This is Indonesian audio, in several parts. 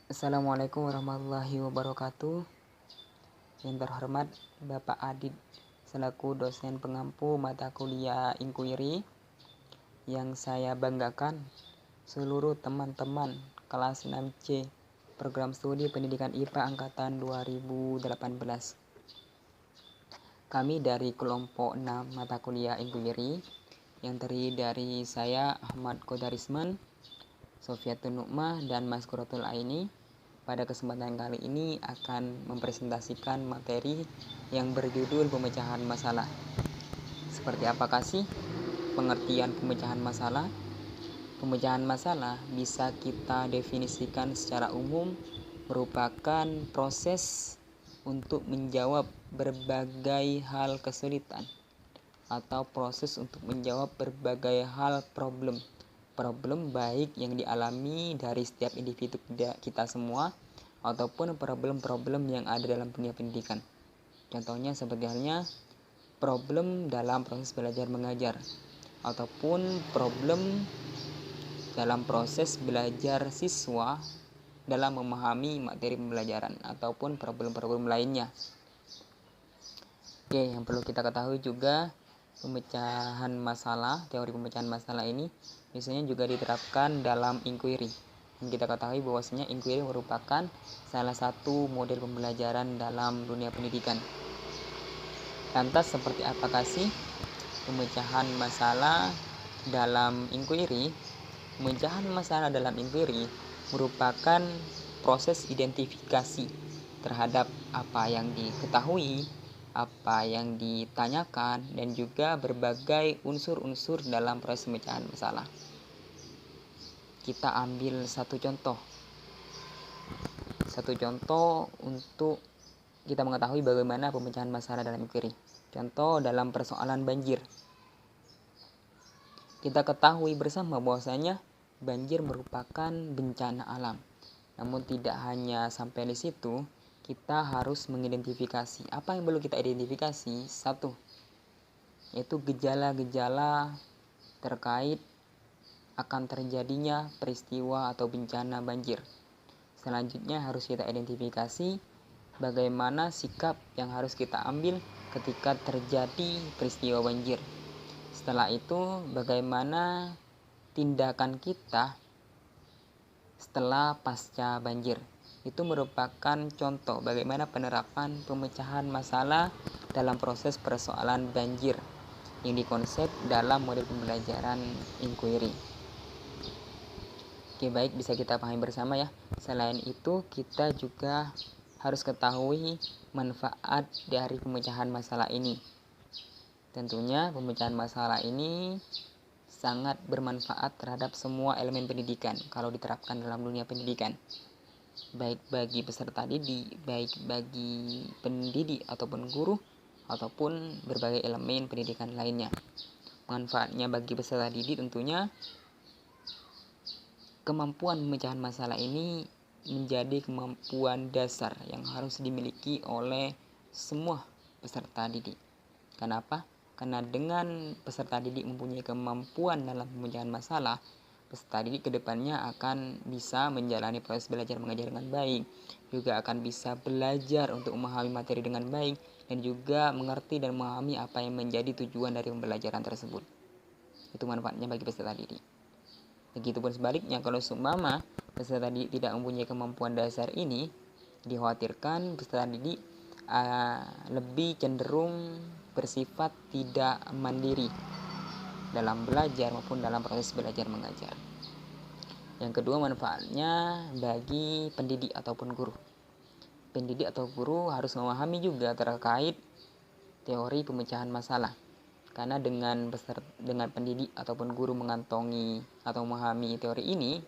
Assalamualaikum warahmatullahi wabarakatuh. Yang terhormat Bapak Adit selaku dosen pengampu mata kuliah Inquiry, yang saya banggakan seluruh teman-teman kelas 6C program studi pendidikan IPA angkatan 2018. Kami dari kelompok 6 mata kuliah Inquiry yang terdiri dari saya Ahmad Kodarisman, Sofiatun Nukmah, dan Mas Kurotul Aini. Pada kesempatan kali ini akan mempresentasikan materi yang berjudul pemecahan masalah. Seperti apakah sih pengertian pemecahan masalah? Pemecahan masalah bisa kita definisikan secara umum merupakan proses untuk menjawab berbagai hal kesulitan atau proses untuk menjawab berbagai hal problem baik yang dialami dari setiap individu kita semua ataupun problem-problem yang ada dalam dunia pendidikan. Contohnya seperti halnya problem dalam proses belajar mengajar ataupun problem dalam proses belajar siswa dalam memahami materi pembelajaran ataupun problem-problem lainnya. Oke, yang perlu kita ketahui juga, pemecahan masalah, teori pemecahan masalah ini biasanya juga diterapkan dalam inquiry. Dan kita ketahui bahwasanya inquiry merupakan salah satu model pembelajaran dalam dunia pendidikan. Lantas seperti apakah sih pemecahan masalah dalam inquiry? Pemecahan masalah dalam inquiry merupakan proses identifikasi terhadap apa yang diketahui, apa yang ditanyakan, dan juga berbagai unsur-unsur dalam proses pemecahan masalah. Kita ambil satu contoh untuk kita mengetahui bagaimana pemecahan masalah dalam inquiry. Contoh dalam persoalan banjir. Kita ketahui bersama bahwasanya banjir merupakan bencana alam. Namun tidak hanya sampai di situ, kita harus mengidentifikasi. Apa yang perlu kita identifikasi? Satu, yaitu gejala-gejala terkait akan terjadinya peristiwa atau bencana banjir. Selanjutnya harus kita identifikasi bagaimana sikap yang harus kita ambil ketika terjadi peristiwa banjir. Setelah itu, bagaimana tindakan kita setelah pasca banjir. Itu merupakan contoh bagaimana penerapan pemecahan masalah dalam proses persoalan banjir yang dikonsep dalam model pembelajaran inquiry. Oke, baik, bisa kita pahami bersama ya. Selain itu, kita juga harus ketahui manfaat dari pemecahan masalah ini. Tentunya pemecahan masalah ini sangat bermanfaat terhadap semua elemen pendidikan kalau diterapkan dalam dunia pendidikan, baik bagi peserta didik, baik bagi pendidik ataupun guru, ataupun berbagai elemen pendidikan lainnya. Manfaatnya bagi peserta didik tentunya kemampuan pemecahan masalah ini menjadi kemampuan dasar yang harus dimiliki oleh semua peserta didik. Kenapa? Karena dengan peserta didik mempunyai kemampuan dalam pemecahan masalah, peserta didik kedepannya akan bisa menjalani proses belajar mengajar dengan baik, juga akan bisa belajar untuk memahami materi dengan baik, dan juga mengerti dan memahami apa yang menjadi tujuan dari pembelajaran tersebut. Itu manfaatnya bagi peserta didik. Begitupun sebaliknya, kalau seumpama peserta didik tidak mempunyai kemampuan dasar ini, dikhawatirkan peserta didik lebih cenderung bersifat tidak mandiri dalam belajar maupun dalam proses belajar mengajar. Yang kedua, manfaatnya bagi pendidik ataupun guru. Pendidik atau guru harus memahami juga terkait teori pemecahan masalah. Karena dengan pendidik ataupun guru mengantongi atau memahami teori ini,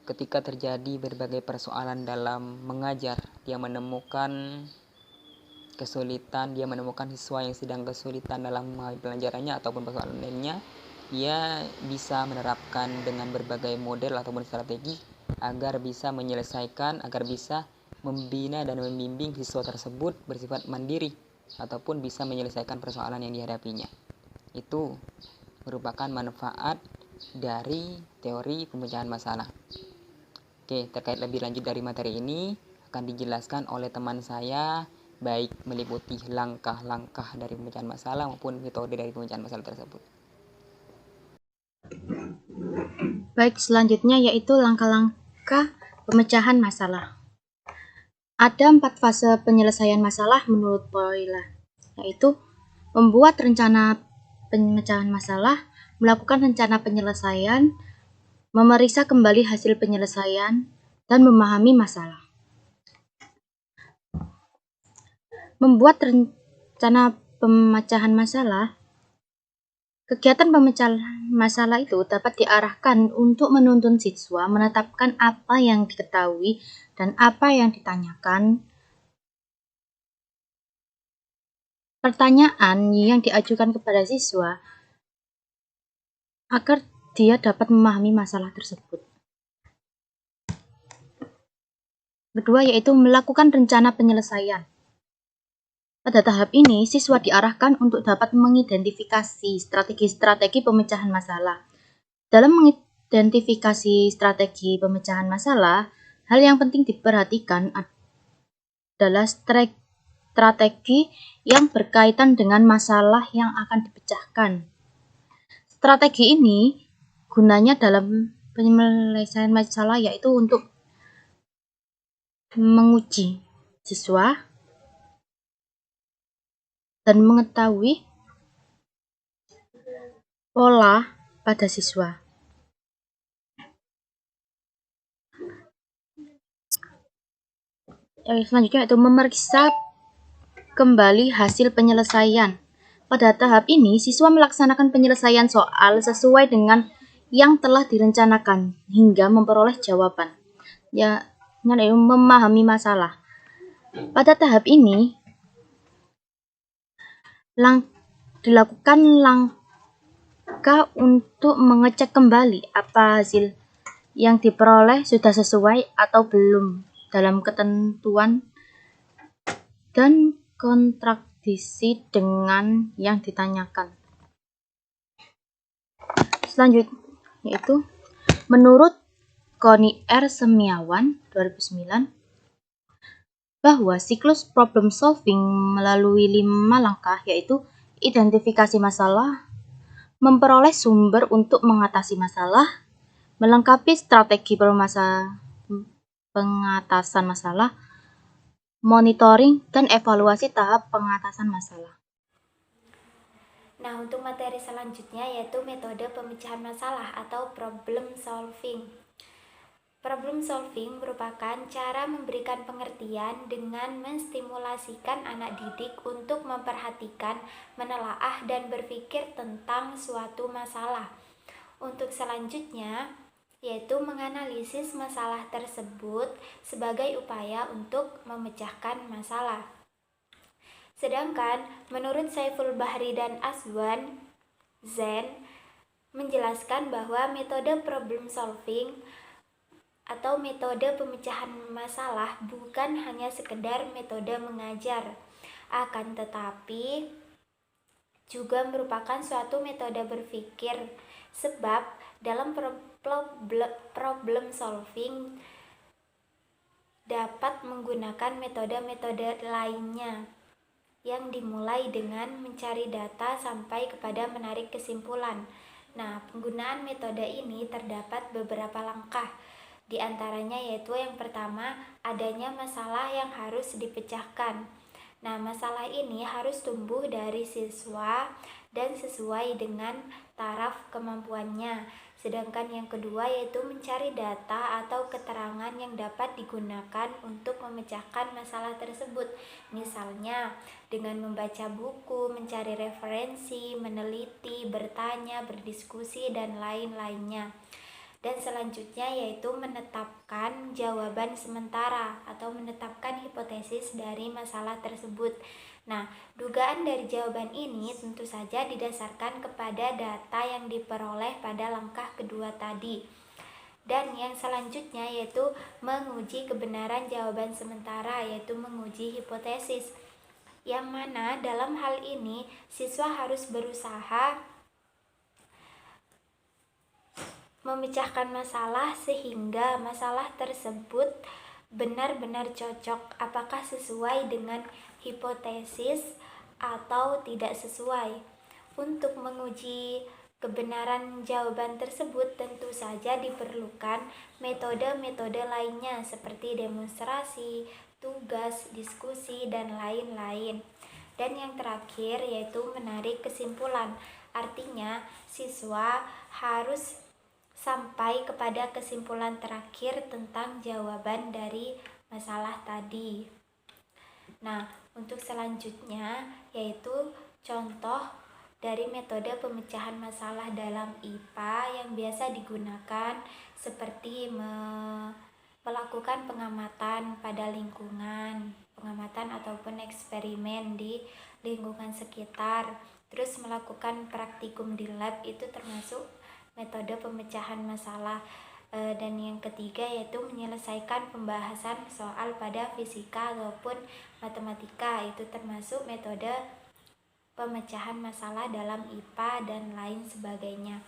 ketika terjadi berbagai persoalan dalam mengajar, dia menemukan kesulitan, dia menemukan siswa yang sedang kesulitan dalam memahami pelajarannya ataupun persoalan lainnya, dia bisa menerapkan dengan berbagai model ataupun strategi agar bisa menyelesaikan, agar bisa membina dan membimbing siswa tersebut bersifat mandiri ataupun bisa menyelesaikan persoalan yang dihadapinya. Itu merupakan manfaat dari teori pemecahan masalah. Oke, terkait lebih lanjut dari materi ini akan dijelaskan oleh teman saya, baik meliputi langkah-langkah dari pemecahan masalah maupun metode dari pemecahan masalah tersebut. Baik, selanjutnya yaitu langkah-langkah pemecahan masalah. Ada 4 fase penyelesaian masalah menurut Poila, yaitu membuat rencana pemecahan masalah, melakukan rencana penyelesaian, memeriksa kembali hasil penyelesaian, dan memahami masalah. Membuat rencana pemecahan masalah. Kegiatan pemecahan masalah itu dapat diarahkan untuk menuntun siswa menetapkan apa yang diketahui dan apa yang ditanyakan. Pertanyaan yang diajukan kepada siswa agar dia dapat memahami masalah tersebut. Kedua yaitu melakukan rencana penyelesaian. Pada tahap ini, siswa diarahkan untuk dapat mengidentifikasi strategi-strategi pemecahan masalah. Dalam mengidentifikasi strategi pemecahan masalah, hal yang penting diperhatikan adalah strategi yang berkaitan dengan masalah yang akan dipecahkan. Strategi ini gunanya dalam penyelesaian masalah yaitu untuk menguji siswa dan mengetahui pola pada siswa. Selanjutnya yaitu memeriksa kembali hasil penyelesaian. Pada tahap ini, siswa melaksanakan penyelesaian soal sesuai dengan yang telah direncanakan hingga memperoleh jawaban. Memahami masalah. Pada tahap ini, dilakukan langkah untuk mengecek kembali apa hasil yang diperoleh sudah sesuai atau belum dalam ketentuan dan kontradiksi dengan yang ditanyakan. Selanjutnya yaitu menurut Koni R. Semiawan 2009 bahwa siklus problem solving melalui 5 langkah yaitu identifikasi masalah, memperoleh sumber untuk mengatasi masalah, melengkapi strategi pengatasan masalah, monitoring, dan evaluasi tahap pengatasan masalah. Nah, untuk materi selanjutnya yaitu metode pemecahan masalah atau problem solving. Problem solving merupakan cara memberikan pengertian dengan menstimulasikan anak didik untuk memperhatikan, menelaah, dan berpikir tentang suatu masalah. Untuk selanjutnya, yaitu menganalisis masalah tersebut sebagai upaya untuk memecahkan masalah. Sedangkan menurut Saiful Bahri dan Azwan Zen menjelaskan bahwa metode problem solving atau metode pemecahan masalah bukan hanya sekedar metode mengajar, akan tetapi juga merupakan suatu metode berpikir, sebab dalam problem solving dapat menggunakan metode-metode lainnya yang dimulai dengan mencari data sampai kepada menarik kesimpulan. Nah, penggunaan metode ini terdapat beberapa langkah. Di antaranya yaitu yang pertama, adanya masalah yang harus dipecahkan. Nah, masalah ini harus tumbuh dari siswa dan sesuai dengan taraf kemampuannya. Sedangkan yang kedua yaitu mencari data atau keterangan yang dapat digunakan untuk memecahkan masalah tersebut. Misalnya, dengan membaca buku, mencari referensi, meneliti, bertanya, berdiskusi, dan lain-lainnya. Dan selanjutnya yaitu menetapkan jawaban sementara atau menetapkan hipotesis dari masalah tersebut. Nah, dugaan dari jawaban ini tentu saja didasarkan kepada data yang diperoleh pada langkah kedua tadi. Dan yang selanjutnya yaitu menguji kebenaran jawaban sementara, yaitu menguji hipotesis. Yang mana dalam hal ini siswa harus berusaha memecahkan masalah sehingga masalah tersebut benar-benar cocok, apakah sesuai dengan hipotesis atau tidak sesuai. Untuk menguji kebenaran jawaban tersebut tentu saja diperlukan metode-metode lainnya seperti demonstrasi, tugas, diskusi, dan lain-lain. Dan yang terakhir yaitu menarik kesimpulan. Artinya, siswa harus sampai kepada kesimpulan terakhir tentang jawaban dari masalah tadi. Nah, untuk selanjutnya yaitu contoh dari metode pemecahan masalah dalam IPA yang biasa digunakan seperti melakukan pengamatan pada lingkungan, pengamatan ataupun eksperimen di lingkungan sekitar, terus melakukan praktikum di lab, itu termasuk metode pemecahan masalah. Dan yang ketiga yaitu menyelesaikan pembahasan soal pada fisika ataupun matematika, itu termasuk metode pemecahan masalah dalam IPA dan lain sebagainya.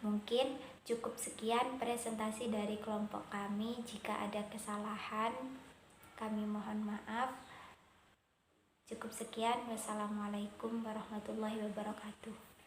Mungkin cukup sekian presentasi dari kelompok kami. Jika ada kesalahan, kami mohon maaf. Cukup sekian. Wassalamualaikum warahmatullahi wabarakatuh.